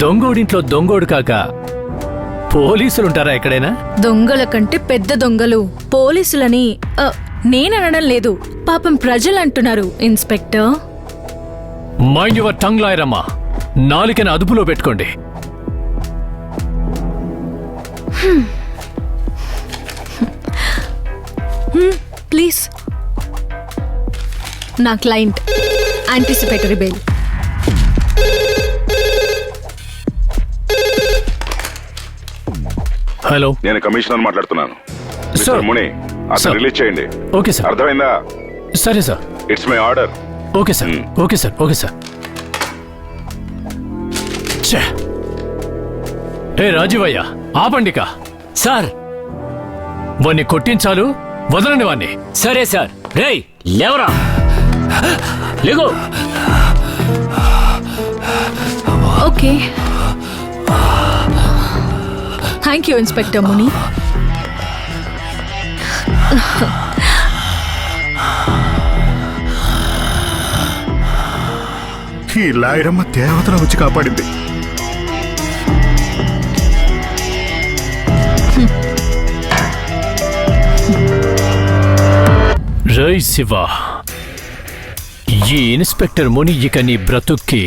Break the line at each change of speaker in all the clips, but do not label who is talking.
దొంగోడింట్లో దొంగోడు కాక పోలీసులుంటారా ఎక్కడైనా?
దొంగల కంటే పెద్ద దొంగలు పోలీసులని నేననడం లేదు, పాపం ప్రజలు అంటున్నారు ఇన్స్పెక్టర్.
మైండ్ యువర్ టంగ్ లాయరమ్మా, నాలుకని అదుపులో పెట్టుకోండి.
ప్లీజ్. నా క్లయింట్ యాంటిసిపేటరీ బెయిల్.
హలో,
నేను కమిషనర్ మాట్లాడుతున్నాను.
సార్.
ముని, అతను రిలీజ్ చేయండి.
Okay sir.
అర్థమైందా?
సరే sir.
It's my order.
Okay sir. Okay sir. Okay sir. ఏ రాజీవయ్య, ఆపండిక.
సార్,
వాణ్ణి కొట్టించాలు, వదలండి వాణ్ణి.
సరే సార్. రేయ్ లేవరా, లేగో.
Okay, thank you inspector Muni.
ఈ లాయరమ్మ దేవతల వచ్చి కాపాడింది.
రై శివ, ఈ ఇన్స్పెక్టర్ ముని ఇక నీ బ్రతుక్కి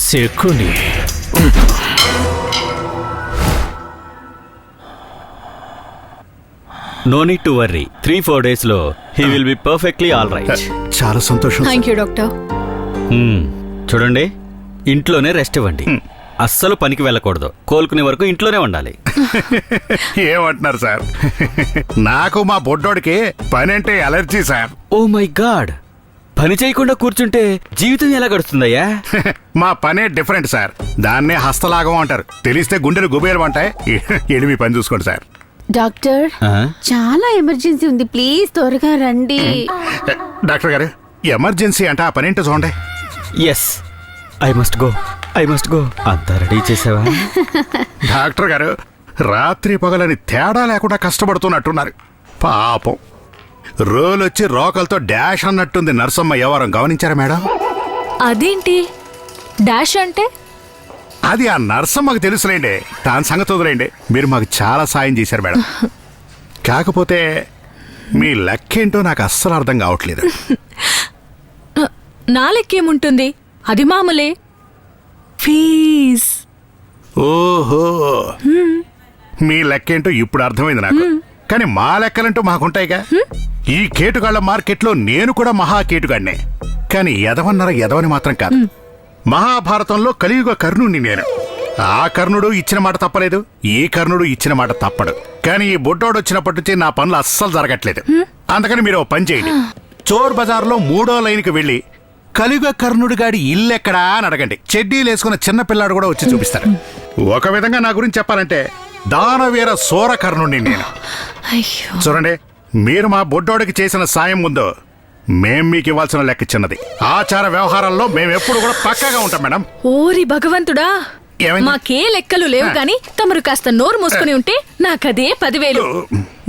సెక్కుని.
No need to worry. 3-4 days లో he will be perfectly all right.
చాలా సంతోషం.
Thank you doctor.
చూడండి, ఇంట్లోనే రెస్ట్ ఇవ్వండి. అస్సలు పనికి వెళ్ళకూడదు. కోలుకునే వరకు ఇంట్లోనే ఉండాలి.
ఏమంటున్నారు సార్? నాకు మా బొడ్డోడికి పని అంటే allergy sir.
Oh my god, పని చేయకుండా కూర్చుంటే జీవితం ఎలా గడుస్తుందయ్యా?
మా పనే డిఫరెంట్ సార్. దాన్నే హస్తలాగం అంటారు. తెలిస్తే గుండెలు గుబేలు అంటాయి. ఎడిమి పని చూసుకోండి సార్.
డాక్టర్, చాలా ఎమర్జెన్సీ ఉంది, ప్లీజ్ త్వరగా రండి.
డాక్టర్ గారు, ఎమర్జెన్సీ అంటే ఆ పనేంటో చూడండి.
Yes, I must go. అంతా రెడీ చేసావా?
డాక్టర్ గారు, రాత్రి పగలని తేడా లేకుండా కష్టపడుతున్నట్టున్నారు. పాపం, రోలొచ్చి రోకలతో డాష్ అన్నట్టుంది నర్సమ్మ వ్యవహారం. గమనించారా మేడం?
అదేంటి డాష్ అంటే?
అది ఆ నర్సమ్మకు తెలుసులేండి. దాని సంగతి వదిలేండి. మీరు మాకు చాలా సాయం చేశారు మేడం. కాకపోతే మీ లెక్కేంటో నాకు అస్సలు అర్థం కావట్లేదు.
నా లెక్కేముంటుంది, అది మామూలే. ఫీజ్.
ఓహో, మీ లెక్కేంటో ఇప్పుడు అర్థమైంది నాకు. కానీ మా లెక్కలంటూ మాకుంటాయిగా. ఈ కేటుగాళ్ల మార్కెట్లో నేను కూడా మహా కేటుగాడినే. కానీ ఎదవన్నర ఎదవని మాత్రం కాదు. మహాభారతంలో కలియుగ కర్ణుడిని నేను. ఆ కర్ణుడు ఇచ్చిన మాట తప్పలేదు, ఈ కర్ణుడు ఇచ్చిన మాట తప్పడు. కానీ ఈ బుడ్డోడు వచ్చినప్పటి నుంచి నా పనులు అస్సలు జరగట్లేదు. అందుకని మీరు ఓ పని చేయండి. చోర్ బజార్లో 3వ లైన్కి వెళ్ళి కలియుగ కర్ణుడి గాడి ఇల్లెక్కడా అని అడగండి. చెడ్డీలు వేసుకున్న చిన్న పిల్లాడు కూడా వచ్చి చూపిస్తాడు. ఒక విధంగా నా గురించి చెప్పాలంటే దానవీర సోర కర్ణుడిని నేను. చూడండి, మీరు మా బొడ్డోడికి చేసిన సాయం ముందు మేం మీకు ఇవ్వాల్సిన లెక్క చిన్నది. ఆచార వ్యవహారాల్లో మేమెప్పుడు కూడా పక్కాగా ఉంటాం మేడం.
ఓరి భగవంతుడా,
ఏమైంది?
మాకే లెక్కలు లేవు గాని తమరు కాస్త నోరు మూసుకుని ఉంటే నాకదే 10,000.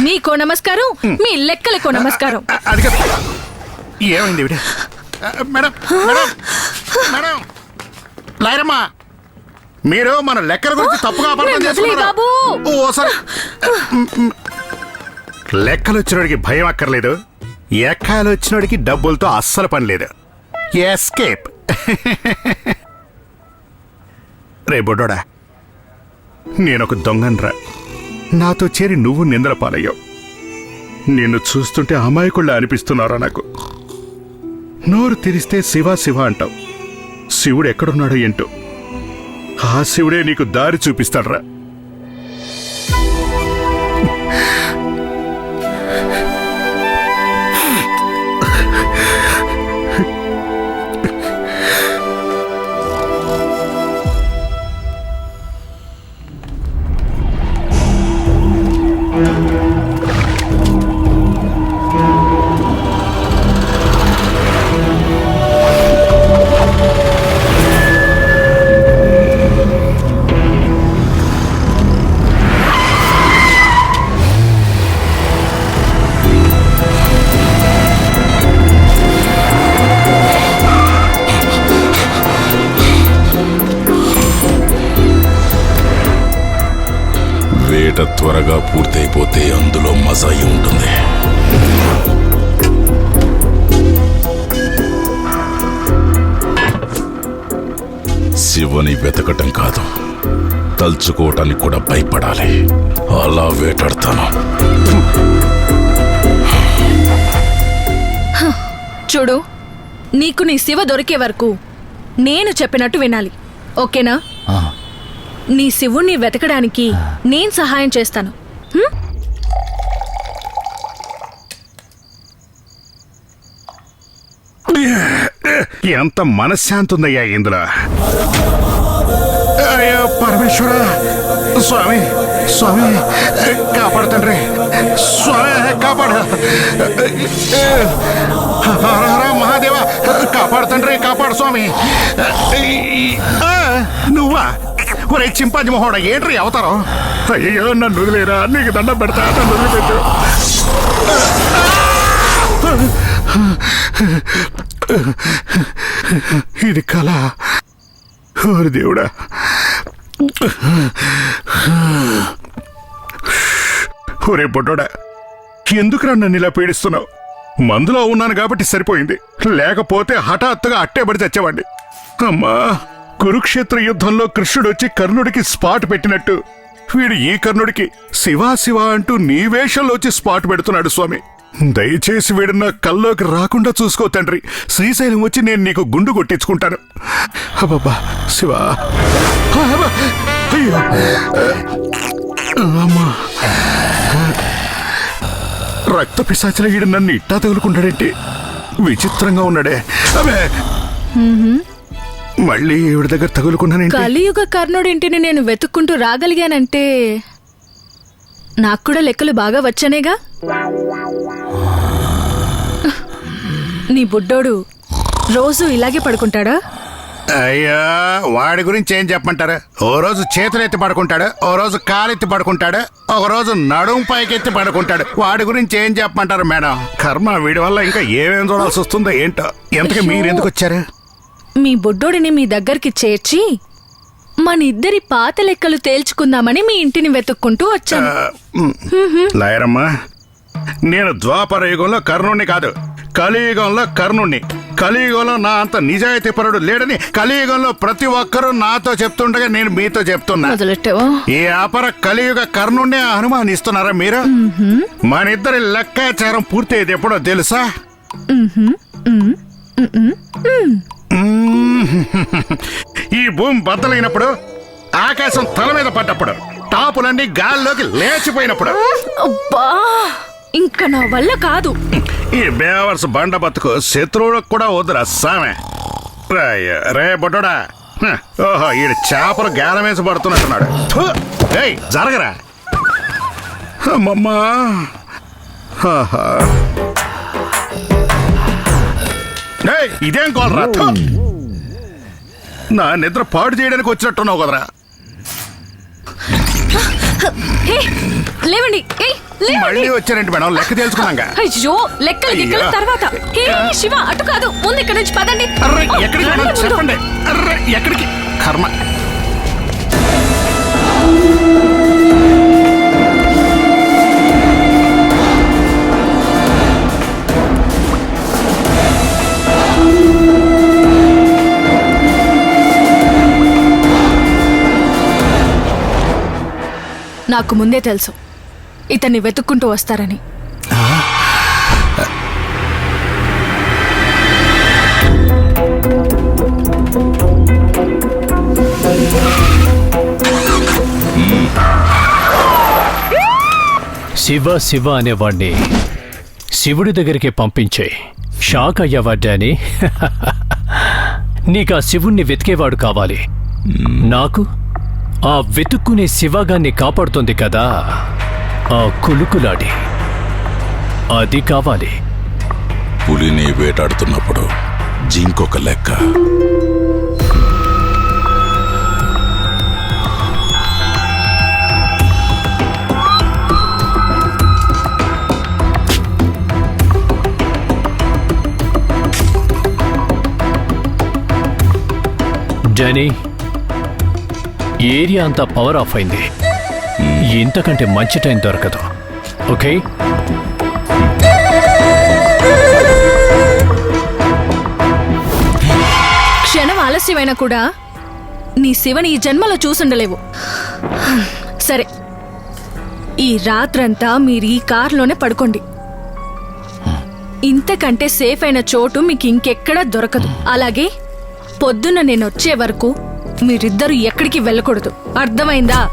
మీకో నమస్కారం, మీ లెక్కలకో నమస్కారం.
అది కాదు. ఏమైంది మేడం? మేడం, మేడం, లాయరమ్మా, మీరు మన లెక్కల గురించి తప్పుగా అపార్థం చేసుకున్నారు.
బాబు,
ఓసారి లెక్కలు వచ్చినోడికి భయం అక్కర్లేదు, ఎక్కాలు వచ్చినోడికి డబ్బులతో అస్సలు పని లేదు. ఎస్కేప్. రే బొడ్డోడా, నేనొక దొంగన్రా. నాతో చేరి నువ్వు నిందల పాలయ్యావు. నిన్ను చూస్తుంటే అమాయకుళ్ళ అనిపిస్తున్నారా నాకు. నోరు తెరిస్తే శివ శివ అంటావు. శివుడు ఎక్కడున్నాడో ఏంటో. ఆ శివుడే నీకు దారి చూపిస్తాడ్రా.
త్వరగా పూర్తయిపోతే అందులో మజాయి ఉంటుంది. శివని వెతకటం కాదు, తలుచుకోవటానికి కూడా భయపడాలి. అలా వేటాడతాను.
చూడు, నీకు నీ శివ దొరికే వరకు నేను చెప్పినట్టు వినాలి, ఓకేనా? నీ శివుణ్ణి వెతకడానికి నేను సహాయం చేస్తాను. హ్మ్?
ఎంత మనశ్శాంతి ఉందయ్యా ఇందులో. అయ్యో పరమేశ్వర, స్వామి స్వామి కాపాడుతండ్రి, స్వామి కాపాడు. హర హర మహాదేవ, కాపాడుతండ్రి, కాపాడు స్వామి. నువ్వా? ఒరే చింపాజీ మొహోడ, ఏంట్రీ అవతారం? అయ్యో నన్ను వదిలేరా, నీకు దండం పెడతా, నన్ను వదిలిపెట్టు. ఇది కళ, ఓరి దేవుడా. ఒరే బొడ్డోడా, ఎందుకురా నన్ను ఇలా పీడిస్తున్నావు? మందులో ఉన్నాను కాబట్టి సరిపోయింది, లేకపోతే హఠాత్తుగా అట్టేబడి చచ్చేవాడిని. అమ్మా, కురుక్షేత్ర యుద్ధంలో కృష్ణుడు వచ్చి కర్ణుడికి స్పాట్ పెట్టినట్టు వీడు ఈ కర్ణుడికి శివా శివ అంటూ నీ వేషంలో వచ్చి స్పాట్ పెడుతున్నాడు. స్వామి, దయచేసి వీడు నా కల్లోకి రాకుండా చూసుకో తండ్రి. శ్రీశైలం వచ్చి నేను నీకు గుండు కొట్టించుకుంటాను. అబ్బబ్బా శివా, అయ్యో అమ్మా, రక్త పిశాచల వీడు నన్ను ఇట్టా తగులుకుంటాడేంటి? విచిత్రంగా ఉన్నాడే. అబే, మళ్ళీ ఈవిడ దగ్గర తగులుకున్నానేంటి?
కలియుగ కర్ణుడింటిని నేను వెతుక్కుంటూ రాగలిగానంటే నాకు కూడా లెక్కలు బాగా వచ్చనేగా. నీ బుడ్డోడు రోజు ఇలాగే పడుకుంటాడా?
అయ్యా, వాడి గురించి ఏం చెప్పమంటారు? ఓ రోజు చేతులెత్తి పడుకుంటాడు, ఓ రోజు కాలెత్తి పడుకుంటాడు, ఒక రోజు నడుం పైకెత్తి పడుకుంటాడు. వాడి గురించి ఏం చెప్పమంటారు మేడం? కర్మ, వీడి వల్ల ఇంకా ఏమేం చూడాల్సి వస్తుందో ఏంటో. ఎంతకీ మీరెందుకు వచ్చారు?
మీ బుడ్డోడిని మీ దగ్గరికి చేర్చి మన ఇద్దరి పాత లెక్కలు తేల్చుకుందామని మీ ఇంటిని వెతుక్కుంటూ వచ్చాను.
లాయరమ్మా, నేను ద్వాపర యుగంలో కర్ణుణ్ణి కాదు, కలియుగంలో కర్ణుణ్ణి. కలియుగంలో నా అంత నిజాయితీపరుడు లేడని కలియుగంలో ప్రతి ఒక్కరూ నాతో చెప్తుండగా నేను మీతో చెప్తున్నా.
మొదలెట్టావా?
ఈ అపర కలియుగ కర్ణుణ్ణి అనుమానిస్తున్నారా మీరు? మన ఇద్దరి లెక్కాచారం పూర్తయ్యేది ఎప్పుడో తెలుసా? ఈ భూమి బద్దలైనప్పుడు, ఆకాశం తల మీద పడ్డప్పుడు, టాపులన్నీ గాల్లోకి లేచిపోయినప్పుడు.
అబ్బా, ఇంకా నా వల్ల కాదు.
ఈ బేవర్స్ బండ బతుకు శత్రువులకు కూడా వద్దురా సామె. రే బొడ్డోడా, ఓహో, ఈడు చేపలు గేలం వేసి పడుతున్నట్టున్నాడు. థు, ఏయ్ జరగరా. అమ్మమ్మా, ఇదేం కోలరా? నా నిద్ర పాడు చేయడానికి వచ్చినట్టున్నావు కదరా.
లేవండి,
మళ్ళీ వచ్చారండి మేడం, లెక్క తెలుసుకున్నాగా.
అయ్యో, లెక్కలు గిక్కల తర్వాత. శివ, అటు కాదు, ముందు ఇక్కడ నుంచి పదండి.
అర్రే ఎక్కడికి మేడం చెప్పండి. అర్రే ఎక్కడికి? కర్మ.
నాకు ముందే తెలుసు ఇతన్ని వెతుక్కుంటూ వస్తారని.
శివ శివ అనేవాడిని శివుడి దగ్గరికి పంపించే షాక్ అయ్యేవాడ్డాని. నీకు ఆ శివుణ్ణి వెతికేవాడు కావాలి. నాకు ఆ వెతుక్కునే శివగాన్ని కాపాడుతుంది కదా ఆ కులుకులాడి, అది కావాలి.
పులిని వేటాడుతున్నప్పుడు జింకొక లెక్క.
డానీ, ఏరియా అంతా పవర్ ఆఫ్ అయింది. ఇంతకంటే మంచి టైం దొరకదు. ఓకే?
క్షణం ఆలస్యమైనా కూడా నీ శివని ఈ జన్మలో చూసుండలేవు. సరే, ఈ రాత్రంతా మీరు ఈ కారులోనే పడుకోండి. ఇంతకంటే సేఫ్ అయిన చోటు మీకు ఇంకెక్కడా దొరకదు. అలాగే పొద్దున్న నేను వచ్చే వరకు మీరిద్దరూ ఎక్కడికి వెళ్ళకూడదు. అర్థమైందా?